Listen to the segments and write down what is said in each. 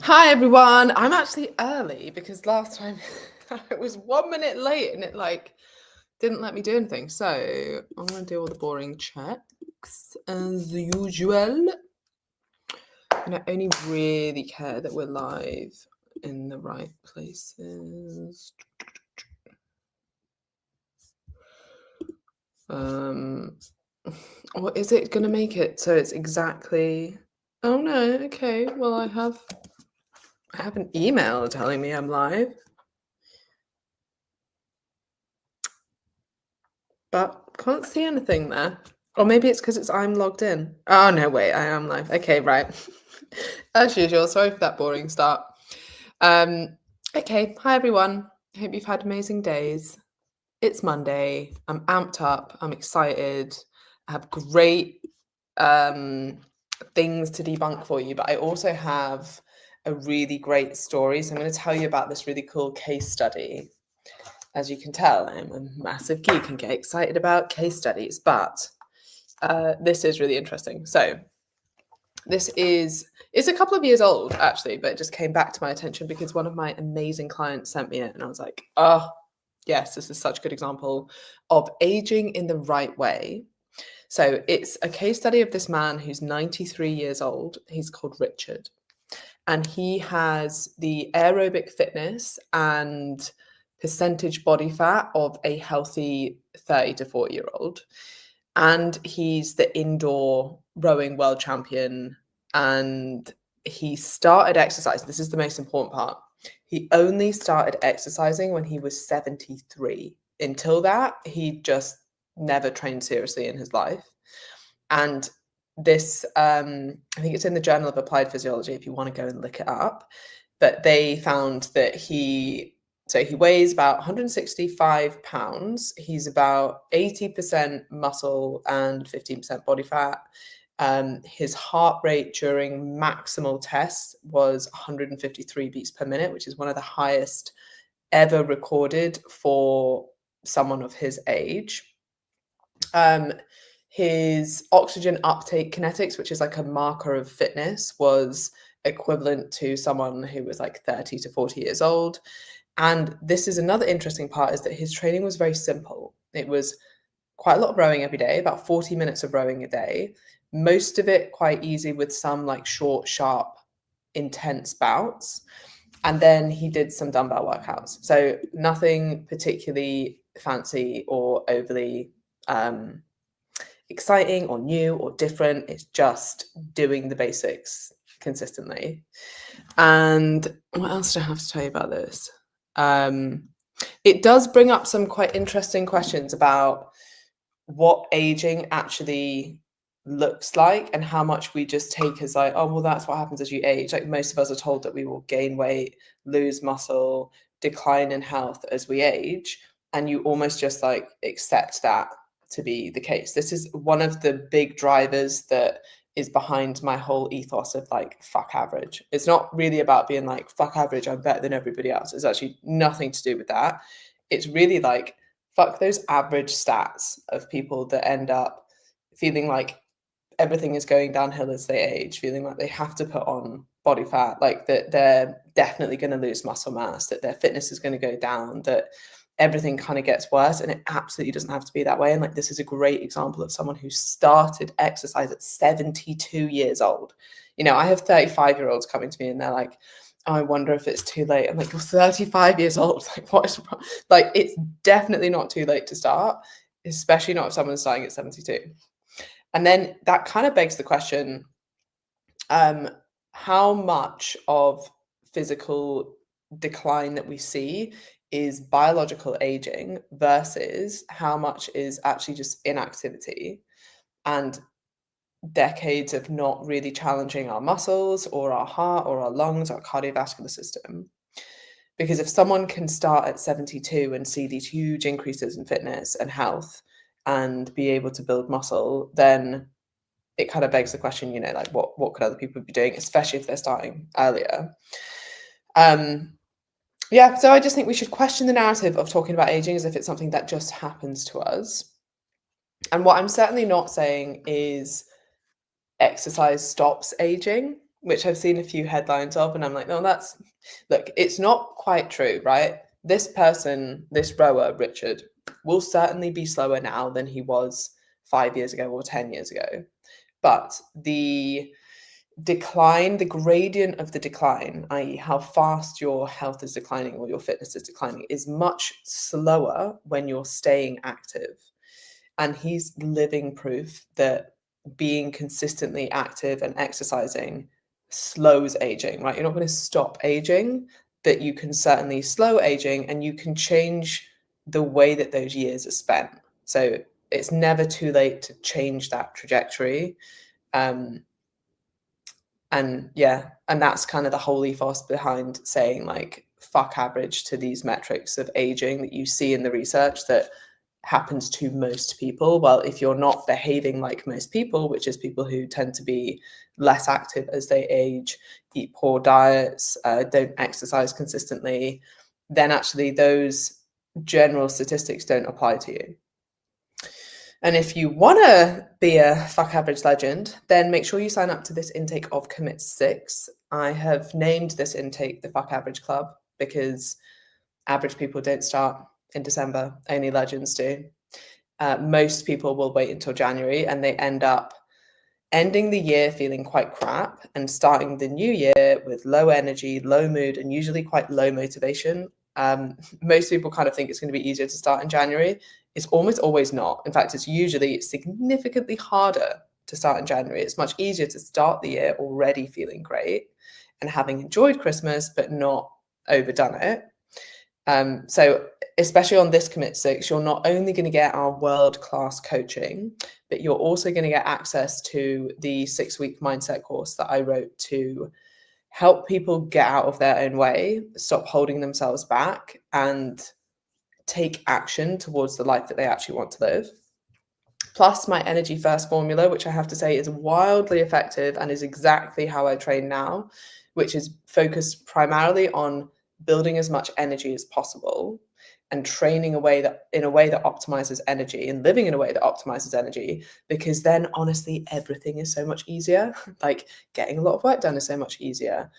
Hi everyone. I'm actually early because last time I was 1 minute late and it didn't let me do anything. So I'm gonna do all the boring checks as usual. And I only really care that we're live in the right places. Or is it gonna make it so it's exactly? Oh no, okay. Well I have an email telling me I'm live. But can't see anything there. Or maybe it's because I'm logged in. Oh, no, wait, I am live. Okay, right. As usual, sorry for that boring start. Okay, hi everyone. Hope you've had amazing days. It's Monday. I'm amped up. I'm excited. I have great things to debunk for you, but I also have a really great story. So I'm going to tell you about this really cool case study. As you can tell, I'm a massive geek and get excited about case studies, but this is really interesting. So it's a couple of years old actually, but it just came back to my attention because one of my amazing clients sent me it and I was like, oh, yes, this is such a good example of aging in the right way. So it's a case study of this man who's 93 years old. He's called Richard. And he has the aerobic fitness and percentage body fat of a healthy 30 to 40-year-old. And he's the indoor rowing world champion. And he started exercise. This is the most important part. He only started exercising when he was 73. Until that, he just never trained seriously in his life. And this, I think it's in the Journal of Applied Physiology if you want to go and look it up. But they found that he weighs about 165 pounds. He's about 80% muscle and 15% body fat. His heart rate during maximal tests was 153 beats per minute, which is one of the highest ever recorded for someone of his age. His oxygen uptake kinetics, which is like a marker of fitness, was equivalent to someone who was like 30 to 40 years old. And this is another interesting part, is that his training was very simple. It was quite a lot of rowing every day, about 40 minutes of rowing a day, most of it quite easy with some like short, sharp, intense bouts. And then he did some dumbbell workouts. So nothing particularly fancy or overly exciting or new or different. It's just doing the basics consistently. And what else do I have to tell you about this? It does bring up some quite interesting questions about what aging actually looks like and how much we just take as like, oh, well, that's what happens as you age. Like most of us are told that we will gain weight, lose muscle, decline in health as we age. And you almost just like accept that to be the case. This is one of the big drivers that is behind my whole ethos of like fuck average. It's not really about being like fuck average, I'm better than everybody else. It's actually nothing to do with that. It's really like fuck those average stats of people that end up feeling like everything is going downhill as they age, feeling like they have to put on body fat, like that they're definitely going to lose muscle mass, that their fitness is going to go down, that everything kind of gets worse. And it absolutely doesn't have to be that way. And like this is a great example of someone who started exercise at 72 years old. You know, I have 35-year-olds coming to me and they're like, oh, I wonder if it's too late. I'm like, you're 35 years old. Like, what is wrong? Like, it's definitely not too late to start, especially not if someone's starting at 72. And then that kind of begs the question, how much of physical decline that we see is biological aging versus how much is actually just inactivity and decades of not really challenging our muscles or our heart or our lungs, our cardiovascular system. Because if someone can start at 72 and see these huge increases in fitness and health and be able to build muscle, then it kind of begs the question, you know, like what could other people be doing, especially if they're starting earlier. Yeah, so I just think we should question the narrative of talking about aging as if it's something that just happens to us. And what I'm certainly not saying is exercise stops aging. which I've seen a few headlines of, and I'm like, no, look, it's not quite true, right? This person, this rower, Richard, will certainly be slower now than he was 5 years ago or 10 years ago. But the decline, the gradient of the decline, i.e., how fast your health is declining or your fitness is declining, is much slower when you're staying active. And he's living proof that being consistently active and exercising slows aging, right? You're not going to stop aging, but you can certainly slow aging, and you can change the way that those years are spent. So it's never too late to change that trajectory. And yeah, and that's kind of the whole ethos behind saying like fuck average to these metrics of aging that you see in the research that happens to most people. Well, if you're not behaving like most people, which is people who tend to be less active as they age, eat poor diets, don't exercise consistently, then actually those general statistics don't apply to you. And if you want to be a fuck average legend, then make sure you sign up to this intake of Commit 6. I have named this intake the Fuck Average Club because average people don't start in December, only legends do. Most people will wait until January, and they end up ending the year feeling quite crap and starting the new year with low energy, low mood, and usually quite low motivation. Most people kind of think it's going to be easier to start in January. It's almost always not. In fact, it's usually significantly harder to start in January. It's much easier to start the year already feeling great and having enjoyed Christmas, but not overdone it. So especially on this Commit 6, you're not only going to get our world-class coaching, but you're also going to get access to the 6-week mindset course that I wrote to help people get out of their own way, stop holding themselves back, and take action towards the life that they actually want to live. Plus my Energy First formula, which I have to say is wildly effective and is exactly how I train now, which is focused primarily on building as much energy as possible and training in a way that optimizes energy and living in a way that optimizes energy, because then honestly everything is so much easier. Like getting a lot of work done is so much easier.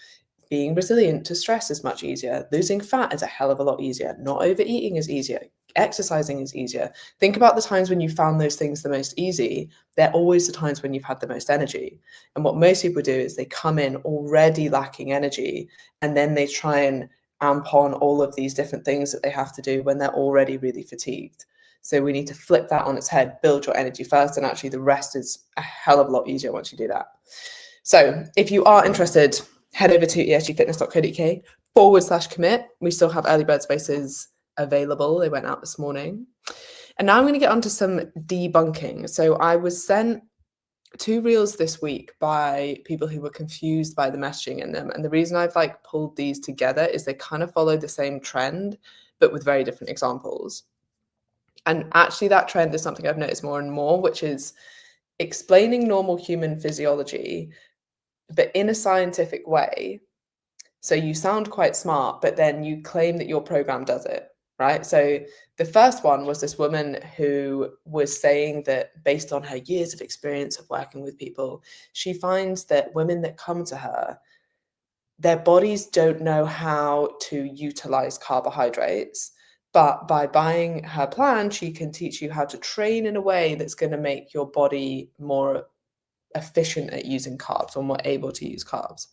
Being resilient to stress is much easier. Losing fat is a hell of a lot easier. Not overeating is easier. Exercising is easier. Think about the times when you found those things the most easy. They're always the times when you've had the most energy. And what most people do is they come in already lacking energy, and then they try and amp on all of these different things that they have to do when they're already really fatigued. So we need to flip that on its head, build your energy first, and actually the rest is a hell of a lot easier once you do that. So if you are interested, head over to esgfitness.co.uk/commit. We still have early bird spaces available. They went out this morning. And now I'm going to get onto some debunking. So I was sent 2 reels this week by people who were confused by the messaging in them. And the reason I've pulled these together is they kind of follow the same trend, but with very different examples. And actually that trend is something I've noticed more and more, which is explaining normal human physiology, but in a scientific way. So you sound quite smart, but then you claim that your program does it, right? So the first one was this woman who was saying that based on her years of experience of working with people, she finds that women that come to her, their bodies don't know how to utilize carbohydrates. But by buying her plan, she can teach you how to train in a way that's going to make your body more efficient at using carbs or more able to use carbs.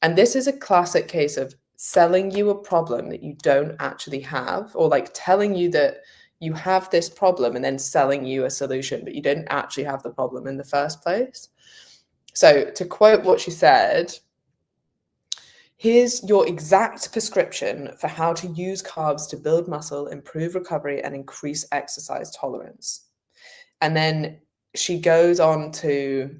And this is a classic case of selling you a problem that you don't actually have, or telling you that you have this problem and then selling you a solution, but you didn't actually have the problem in the first place. So to quote what she said, here's your exact prescription for how to use carbs to build muscle, improve recovery, and increase exercise tolerance. And then she goes on to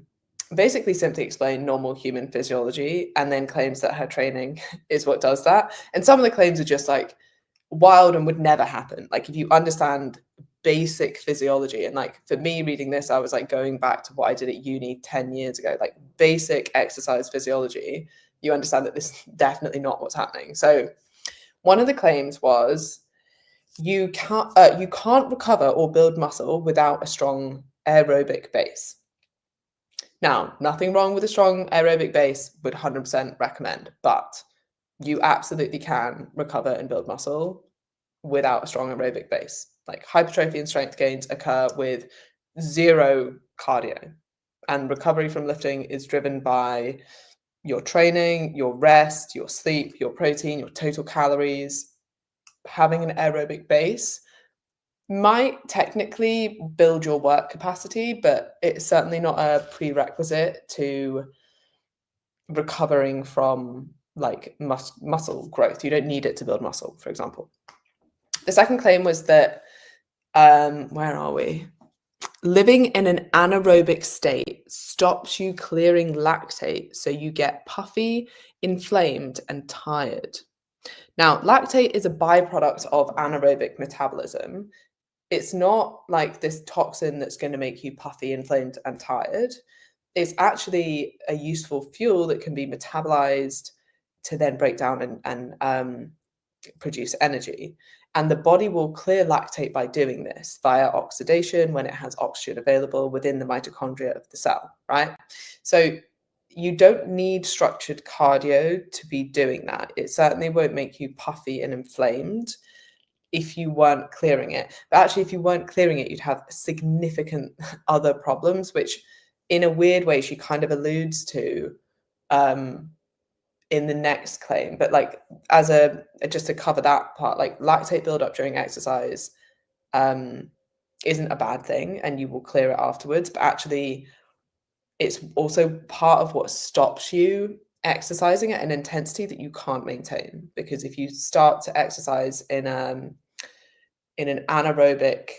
basically simply explain normal human physiology, and then claims that her training is what does that. And some of the claims are just wild and would never happen. If you understand basic physiology, and for me reading this, I was going back to what I did at uni 10 years ago, basic exercise physiology, you understand that this is definitely not what's happening. So one of the claims was you can't recover or build muscle without a strong aerobic base. Now, nothing wrong with a strong aerobic base, would 100% recommend, but you absolutely can recover and build muscle without a strong aerobic base. Like hypertrophy and strength gains occur with zero cardio, and recovery from lifting is driven by your training, your rest, your sleep, your protein, your total calories. Having an aerobic base might technically build your work capacity, but it's certainly not a prerequisite to recovering from like muscle growth. You don't need it to build muscle, for example. The second claim was that, where are we? Living in an anaerobic state stops you clearing lactate, so you get puffy, inflamed, and tired. Now, lactate is a byproduct of anaerobic metabolism. It's not like this toxin that's going to make you puffy, inflamed, and tired. It's actually a useful fuel that can be metabolized to then break down and produce energy. And the body will clear lactate by doing this via oxidation when it has oxygen available within the mitochondria of the cell, right? So you don't need structured cardio to be doing that. It certainly won't make you puffy and inflamed if you weren't clearing it. But actually, if you weren't clearing it, you'd have significant other problems, which in a weird way she kind of alludes to in the next claim. But like as a just to cover that part, like lactate buildup during exercise isn't a bad thing, and you will clear it afterwards. But actually, it's also part of what stops you exercising at an intensity that you can't maintain. Because if you start to exercise in an anaerobic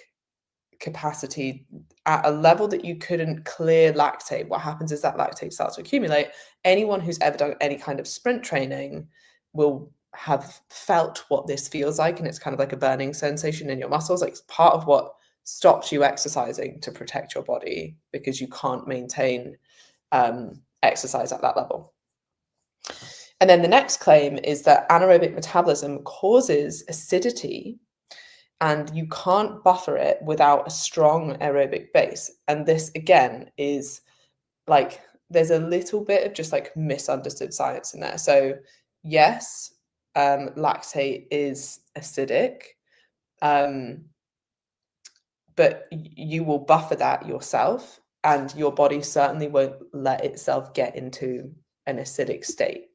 capacity at a level that you couldn't clear lactate, what happens is that lactate starts to accumulate. Anyone who's ever done any kind of sprint training will have felt what this feels like, and it's kind of like a burning sensation in your muscles. Like it's part of what stops you exercising to protect your body, because you can't maintain exercise at that level. And then the next claim is that anaerobic metabolism causes acidity, and you can't buffer it without a strong aerobic base. And this, again, is like, there's a little bit of just like misunderstood science in there. So yes, lactate is acidic, but you will buffer that yourself, and your body certainly won't let itself get into an acidic state.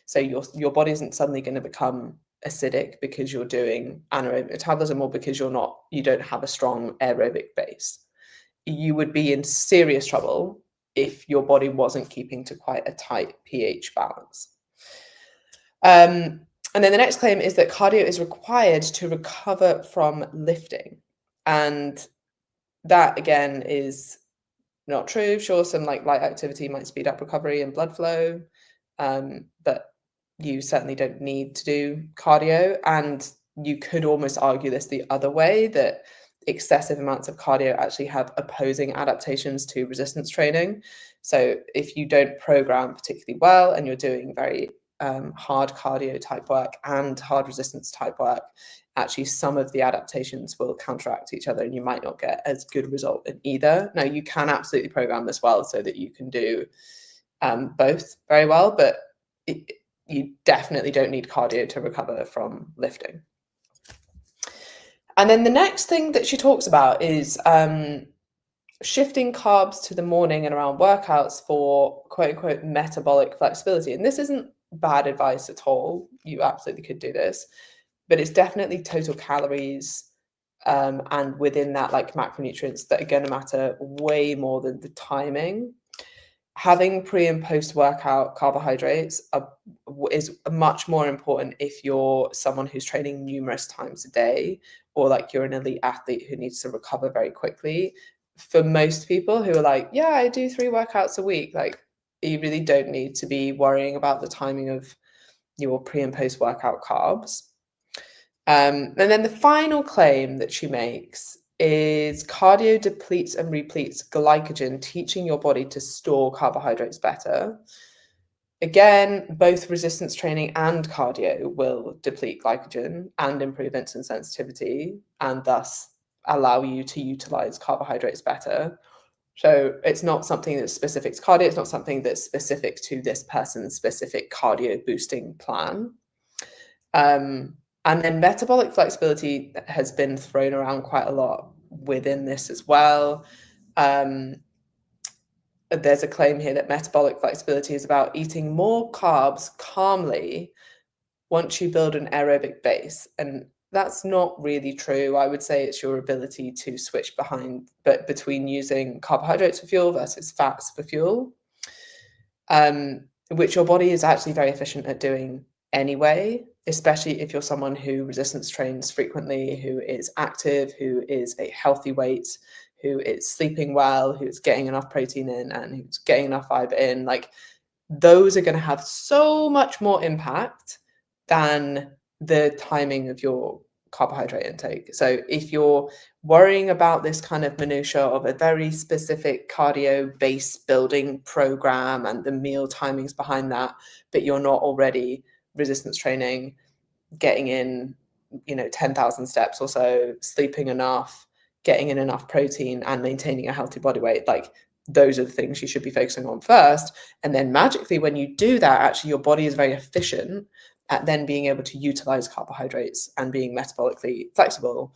So your body isn't suddenly going to become acidic because you're doing anaerobic metabolism, or because you don't have a strong aerobic base. You would be in serious trouble if your body wasn't keeping to quite a tight pH balance. And then the next claim is that cardio is required to recover from lifting. And that, again, is not true. Sure, some like light activity might speed up recovery and blood flow, but you certainly don't need to do cardio. And you could almost argue this the other way, that excessive amounts of cardio actually have opposing adaptations to resistance training. So if you don't program particularly well, and you're doing very hard cardio type work and hard resistance type work, actually some of the adaptations will counteract each other, and you might not get as good a result in either. Now, you can absolutely program this well so that you can do both very well, but you definitely don't need cardio to recover from lifting. And then the next thing that she talks about is shifting carbs to the morning and around workouts for quote unquote metabolic flexibility. And this isn't bad advice at all. You absolutely could do this, but it's definitely total calories and within that, like macronutrients that are going to matter way more than the timing. Having pre and post workout carbohydrates is much more important if you're someone who's training numerous times a day, or like you're an elite athlete who needs to recover very quickly. For most people who are like, yeah, I do 3 workouts a week, like you really don't need to be worrying about the timing of your pre and post workout carbs. And then the final claim that she makes is cardio depletes and repletes glycogen, teaching your body to store carbohydrates better. Again, both resistance training and cardio will deplete glycogen and improve insulin sensitivity, and thus allow you to utilize carbohydrates better. So it's not something that's specific to cardio. It's not something that's specific to this person's specific cardio boosting plan. And then metabolic flexibility has been thrown around quite a lot within this as well. There's a claim here that metabolic flexibility is about eating more carbs calmly once you build an aerobic base. And that's not really true. I would say it's your ability to switch between using carbohydrates for fuel versus fats for fuel, which your body is actually very efficient at doing anyway, especially if you're someone who resistance trains frequently, who is active, who is a healthy weight, who is sleeping well, who's getting enough protein in, and who's getting enough fiber in. Like, those are going to have so much more impact than the timing of your carbohydrate intake. So if you're worrying about this kind of minutia of a very specific cardio base building program and the meal timings behind that, but you're not already resistance training, getting in, 10,000 steps or so, sleeping enough, getting in enough protein, and maintaining a healthy body weight, like, those are the things you should be focusing on first. And then magically, when you do that, actually your body is very efficient at then being able to utilize carbohydrates and being metabolically flexible.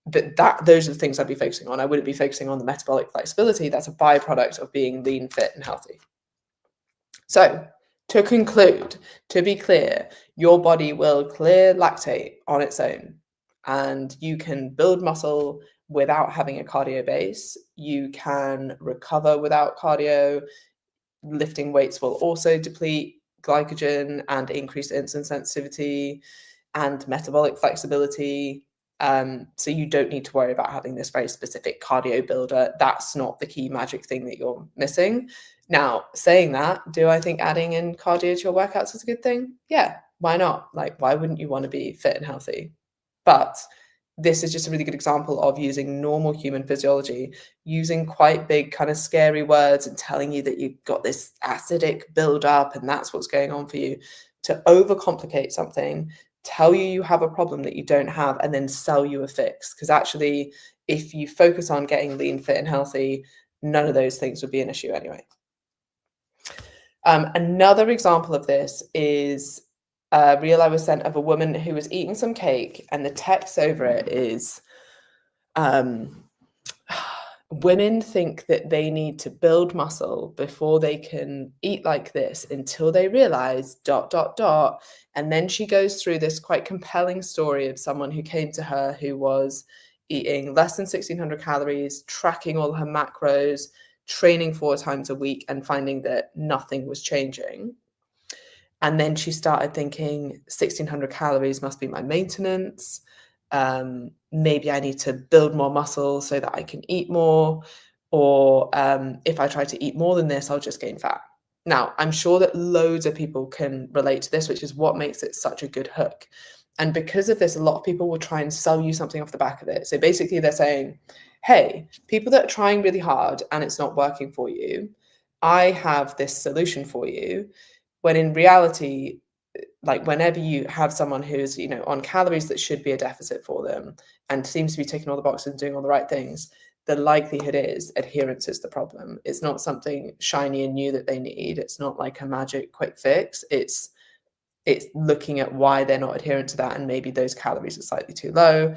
But those are the things I'd be focusing on. I wouldn't be focusing on the metabolic flexibility. That's a byproduct of being lean, fit, and healthy. So to conclude, to be clear, your body will clear lactate on its own, and you can build muscle without having a cardio base. You can recover without cardio. Lifting weights will also deplete glycogen and increase insulin sensitivity and metabolic flexibility. So you don't need to worry about having this very specific cardio builder. That's not the key magic thing that you're missing. Now, saying that, do I think adding in cardio to your workouts is a good thing? Yeah, why not? Like, why wouldn't you want to be fit and healthy? But this is just a really good example of using normal human physiology, using quite big kind of scary words and telling you that you've got this acidic buildup and that's what's going on for you, to overcomplicate something, tell you have a problem that you don't have, and then sell you a fix. Because actually, if you focus on getting lean, fit, and healthy, none of those things would be an issue anyway. Another example of this is a reel I was sent of a woman who was eating some cake, and the text over it is, women think that they need to build muscle before they can eat like this until they realize ... And then she goes through this quite compelling story of someone who came to her who was eating less than 1,600 calories, tracking all her macros, training 4 times a week, and finding that nothing was changing. And then she started thinking, 1,600 calories must be my maintenance. Maybe I need to build more muscle so that I can eat more. Or if I try to eat more than this, I'll just gain fat. Now, I'm sure that loads of people can relate to this, which is what makes it such a good hook. And because of this, a lot of people will try and sell you something off the back of it. So basically they're saying, hey, people that are trying really hard and it's not working for you, I have this solution for you. When in reality, like, whenever you have someone who's, on calories that should be a deficit for them and seems to be ticking all the boxes and doing all the right things, the likelihood is adherence is the problem. It's not something shiny and new that they need. It's not like a magic quick fix. It's looking at why they're not adherent to that, and maybe those calories are slightly too low,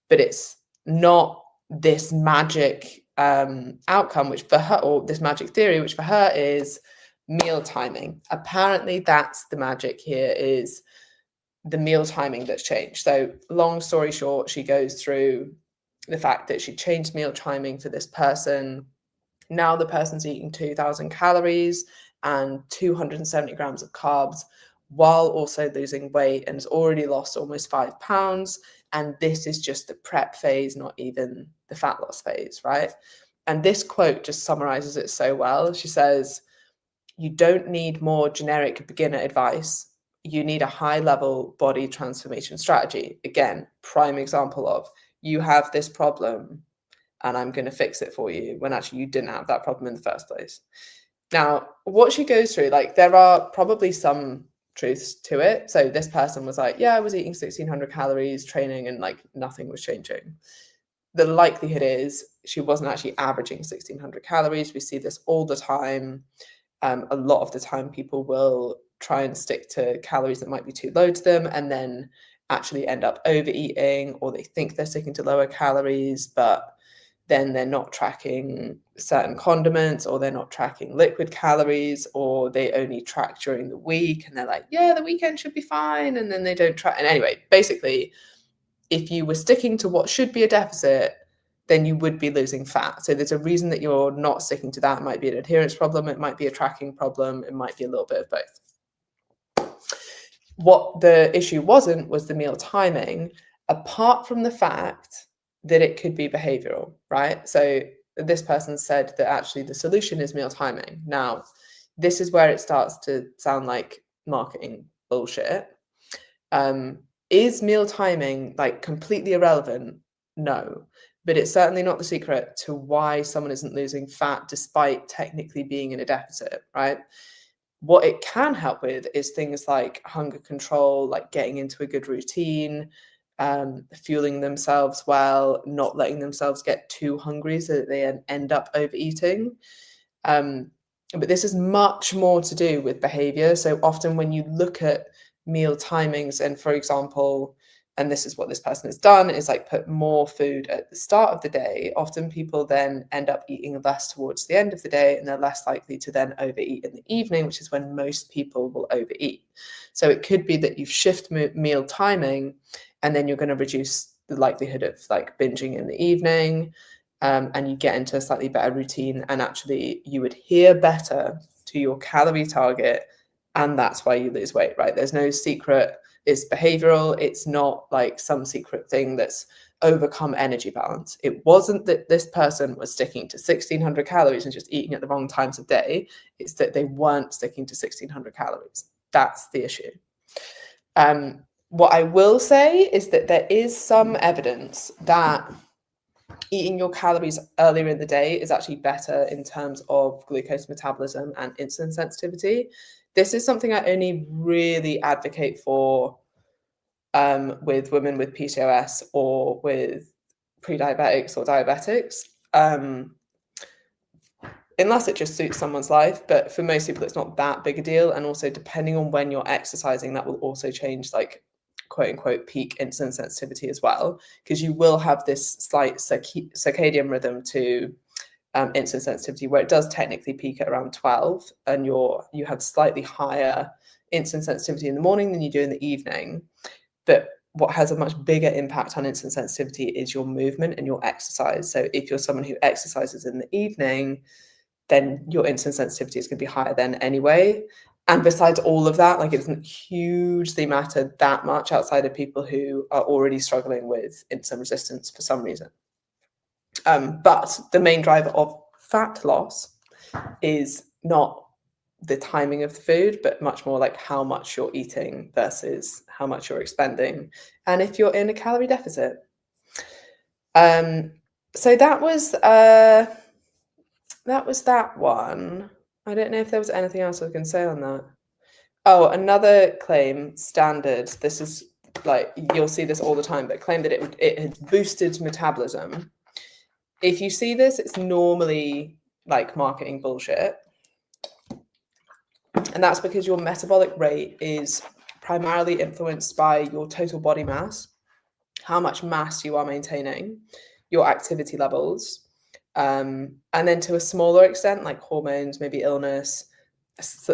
but it's not this magic outcome, which for her, or this magic theory, which for her is meal timing. Apparently that's the magic here, is the meal timing that's changed. So long story short, she goes through the fact that she changed meal timing for this person. Now the person's eating 2,000 calories and 270 grams of carbs while also losing weight, and has already lost almost 5 pounds. And this is just the prep phase, not even the fat loss phase, right? And this quote just summarizes it so well. She says, you don't need more generic beginner advice. You need a high-level body transformation strategy. Again, prime example of, you have this problem and I'm going to fix it for you, when actually you didn't have that problem in the first place. Now, what she goes through, like, there are probably some truths to it. So this person was like, yeah, I was eating 1,600 calories, training, and like nothing was changing. The likelihood is she wasn't actually averaging 1,600 calories. We see this all the time. A lot of the time, people will try and stick to calories that might be too low to them and then actually end up overeating, or they think they're sticking to lower calories, but then they're not tracking certain condiments, or they're not tracking liquid calories, or they only track during the week and they're like, yeah, the weekend should be fine. And then they don't track. And anyway, basically, if you were sticking to what should be a deficit, then you would be losing fat. So there's a reason that you're not sticking to that. It might be an adherence problem, it might be a tracking problem, it might be a little bit of both. What the issue wasn't was the meal timing, apart from the fact that it could be behavioral, right? So this person said that actually the solution is meal timing. Now, this is where it starts to sound like marketing bullshit. Is meal timing like completely irrelevant? No, but it's certainly not the secret to why someone isn't losing fat despite technically being in a deficit, right? What it can help with is things like hunger control, like getting into a good routine, fueling themselves well, not letting themselves get too hungry so that they end up overeating. But this is much more to do with behavior. So often when you look at meal timings and, for example, and this is what this person has done, is like put more food at the start of the day, often people then end up eating less towards the end of the day, and they're less likely to then overeat in the evening, which is when most people will overeat. So it could be that you shift meal timing, and then you're going to reduce the likelihood of like binging in the evening, and you get into a slightly better routine, and actually you adhere better to your calorie target, and that's why you lose weight, right? There's no secret. It's behavioral. It's not like some secret thing that's overcome energy balance. It wasn't that this person was sticking to 1,600 calories and just eating at the wrong times of day. It's that they weren't sticking to 1,600 calories. That's the issue. What I will say is that there is some evidence that eating your calories earlier in the day is actually better in terms of glucose metabolism and insulin sensitivity. This is something I only really advocate for with women with PCOS or with pre-diabetics or diabetics, unless it just suits someone's life. But for most people, it's not that big a deal. And also, depending on when you're exercising, that will also change, like, quote unquote, peak insulin sensitivity as well, because you will have this slight circadian rhythm to insulin sensitivity, where it does technically peak at around 12, and you have slightly higher insulin sensitivity in the morning than you do in the evening. But what has a much bigger impact on insulin sensitivity is your movement and your exercise. So if you're someone who exercises in the evening, then your insulin sensitivity is going to be higher then anyway. And besides all of that, like, it doesn't hugely matter that much outside of people who are already struggling with insulin resistance for some reason. But the main driver of fat loss is not the timing of the food, but much more like how much you're eating versus how much you're expending, and if you're in a calorie deficit. So that was that one. I don't know if there was anything else I was going to say on that. Oh, another claim, standard. This is like, you'll see this all the time, but claim that it had boosted metabolism. If you see this, it's normally like marketing bullshit. And that's because your metabolic rate is primarily influenced by your total body mass, how much mass you are maintaining, your activity levels, and then to a smaller extent, like hormones, maybe illness,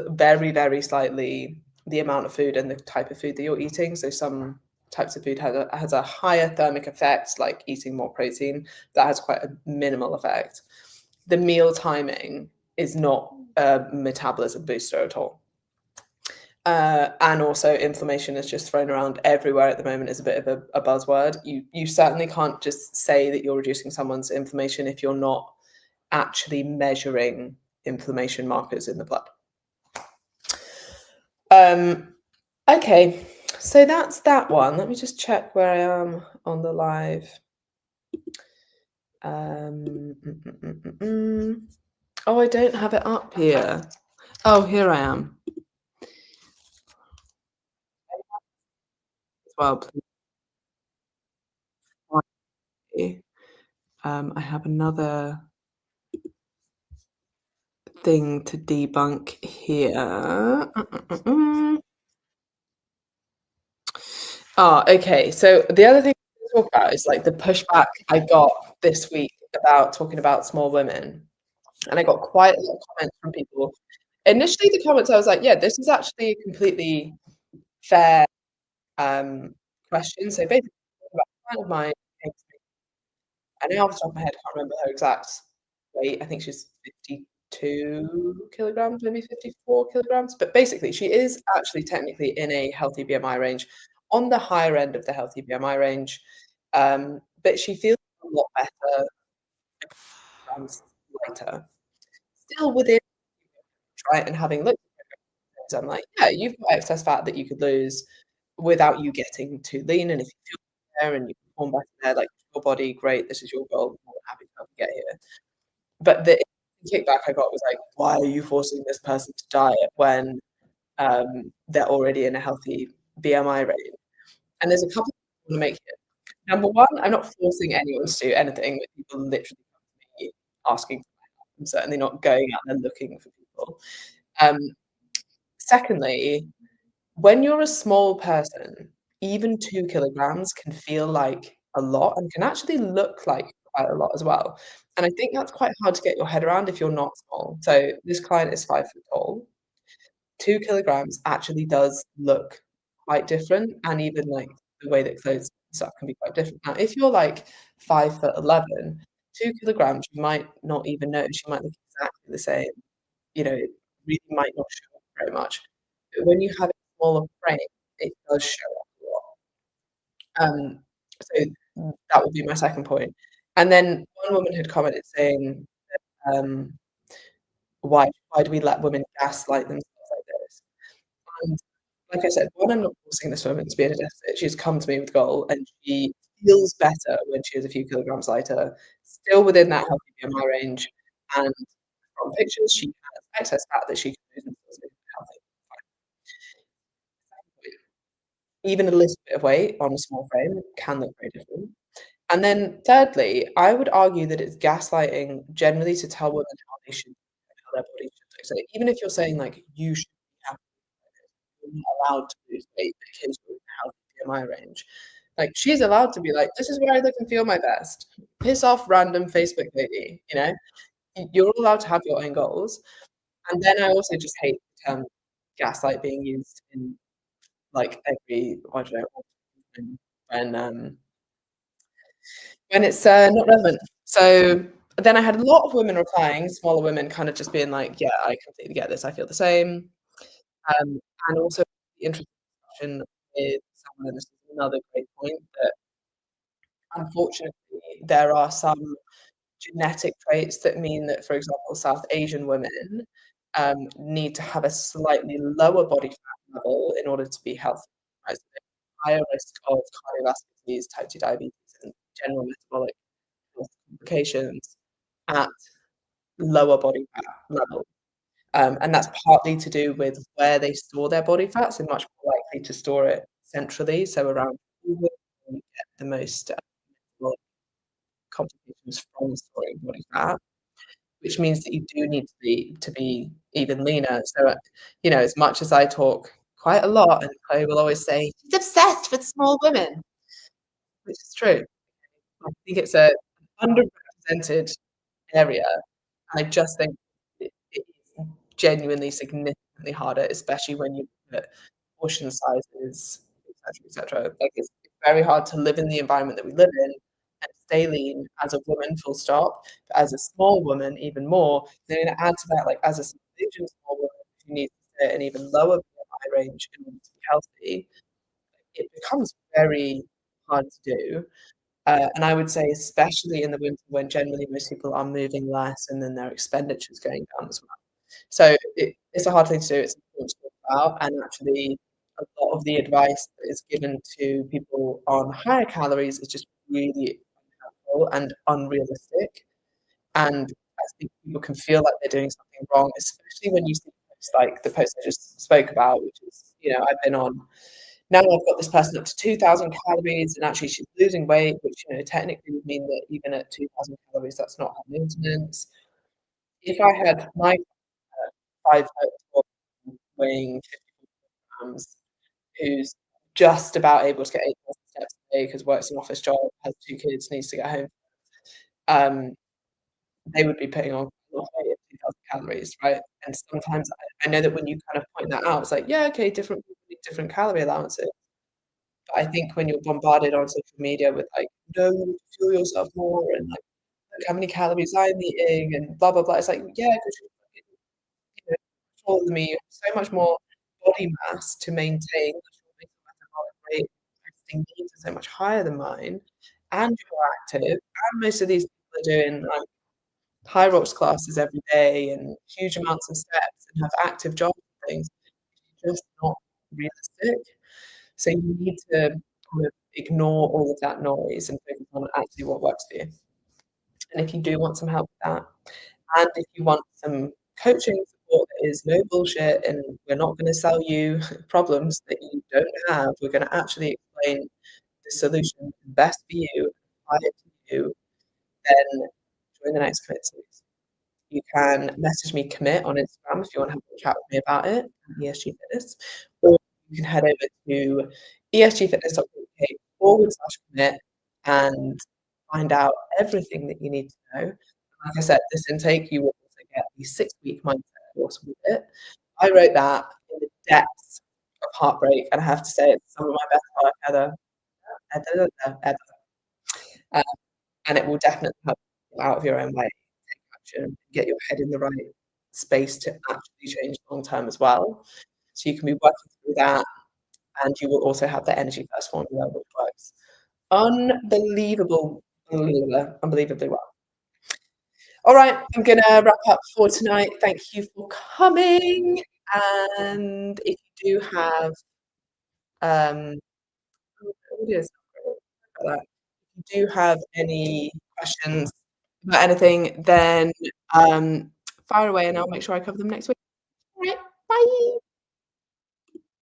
very, very slightly the amount of food and the type of food that you're eating. So some types of food has a higher thermic effect, like eating more protein. That has quite a minimal effect. The meal timing is not a metabolism booster at all. And also, inflammation is just thrown around everywhere at the moment as a bit of a buzzword. You certainly can't just say that you're reducing someone's inflammation if you're not actually measuring inflammation markers in the blood. Okay, so that's that one. Let me just check where I am on the live. Oh, I don't have it up here. Oh, here I am. As well, please. I have another thing to debunk here. Okay. So the other thing to talk about is like the pushback I got this week about talking about small women. And I got quite a lot of comments from people. Initially, the comments I was like, yeah, this is actually a completely fair question. So basically, a friend of mine came to me. I know off the top of my head, I can't remember her exact weight. I think she's 52 kilograms, maybe 54 kilograms. But basically, she is actually technically in a healthy BMI range, on the higher end of the healthy BMI range. But she feels a lot better, grams lighter. Still within, right? And having looked at it, I'm like, yeah, you've got excess fat that you could lose without you getting too lean. And if you feel there and you perform better there, like your body, great, this is your goal. I'm more than happy to help you get here. But the kickback I got was like, why are you forcing this person to diet when they're already in a healthy BMI range? And there's a couple of things I want to make here. Number one, I'm not forcing anyone to do anything that people literally come to me asking for my help. I'm certainly not going out and looking for people. Um, Secondly, when you're a small person, even 2 kilograms can feel like a lot and can actually look like quite a lot as well. And I think that's quite hard to get your head around if you're not small. So this client is 5 foot tall. 2 kilograms actually does look quite different, and even, like, the way that clothes and stuff can be quite different. Now, if you're, like, 5'11", 2 kilograms, you might not even notice, you might look exactly the same, it really might not show up very much. But when you have a smaller frame, it does show up a lot. So that would be my second point. And then one woman had commented saying, um, "Why do we let women gaslight themselves like this?" And like I said, one, I'm not forcing this woman to be in a deficit. She's come to me with goal, and she feels better when she is a few kilograms lighter, still within that healthy BMI range, and from pictures, she has excess fat that she can lose and still stay healthy. Even a little bit of weight on a small frame can look very different. And then thirdly, I would argue that it's gaslighting generally to tell women how their bodies should look. So even if you're saying, like, "You should be happy you're not allowed to lose weight because you're in a healthy BMI range." Like, she's allowed to be like, "This is where I look and feel my best." Piss off, random Facebook lady, you know? You're allowed to have your own goals. And then I also just hate the term gaslight being used in, like, every I don't know, when, when it's, not relevant. So, then I had a lot of women replying, smaller women kind of just being like, "Yeah, I completely get this, I feel the same." And also the interesting discussion with someone, and this is another great point, that unfortunately there are some genetic traits that mean that, for example, South Asian women, need to have a slightly lower body fat level in order to be healthy, right? So they're higher risk of cardiovascular disease, type 2 diabetes, and general metabolic health complications at lower body fat level. And that's partly to do with where they store their body fats. They're much more likely to store it centrally, so around you get the most, metabolic complications from storing body fat, which means that you do need to be even leaner. So, as much as I talk quite a lot, and Chloe will always say, "She's obsessed with small women," which is true. I think it's a underrepresented area, and I just think it is genuinely significantly harder, especially when you look at portion sizes, et cetera, Like, it's very hard to live in the environment that we live in and stay lean as a woman, full stop, but as a small woman, even more. Then add to that, like, as a Asian small woman who needs to stay at an even lower BMI range in order to be healthy, it becomes very hard to do. And I would say especially in the winter when generally most people are moving less and then their expenditure's going down as well. So it's a hard thing to do, it's important to talk about, and actually a lot of the advice that is given to people on higher calories is just really unhelpful and unrealistic, and I think people can feel like they're doing something wrong, especially when you see posts like the post I just spoke about, which is, I've been on Now I've got this person up to 2,000 calories, and actually she's losing weight, which, technically would mean that even at 2,000 calories, that's not high maintenance. If I had my 5 foot tall, weighing 50 grams, who's just about able to get 8,000 steps a day because works an office job, has 2 kids, needs to get home, um, they would be putting on a lot of weight at 2,000 calories, right? And sometimes I know that when you kind of point that out, it's like, yeah, okay, different people need different calorie allowances. But I think when you're bombarded on social media with like, "No, you need to fuel yourself more," and like, "Look how many calories I'm eating," and blah, blah, blah. It's like, yeah, 'cause you're fucking, taller than me, you have so much more body mass to maintain that your basal metabolic rate resting needs are so much higher than mine, and you're more active, and most of these people are doing, like, high rocks classes every day and huge amounts of steps and have active jobs and things. It's just not realistic. So you need to kind of ignore all of that noise and focus on actually what works for you. And if you do want some help with that, and if you want some coaching support that is no bullshit and we're not gonna sell you problems that you don't have, we're gonna actually explain the solution best for you, apply it to you, then join the next commit series. You can message me commit on Instagram if you wanna have a chat with me about it, ESG Fitness, or you can head over to esgfitness.co.uk/commit and find out everything that you need to know. Like I said, this intake, you will also get the 6-week mindset course with it. I wrote that in the depths of heartbreak, and I have to say it's some of my best work ever. Uh, and it will definitely help you out of your own way, take action, get your head in the right space to actually change long term as well. So you can be working through that, and you will also have the Energy First formula, which works unbelievably well. All right, I'm gonna wrap up for tonight. Thank you for coming, and if you do have, um audio is not great. Sorry about that. If you do have any questions about anything, then, fire away and I'll make sure I cover them next week.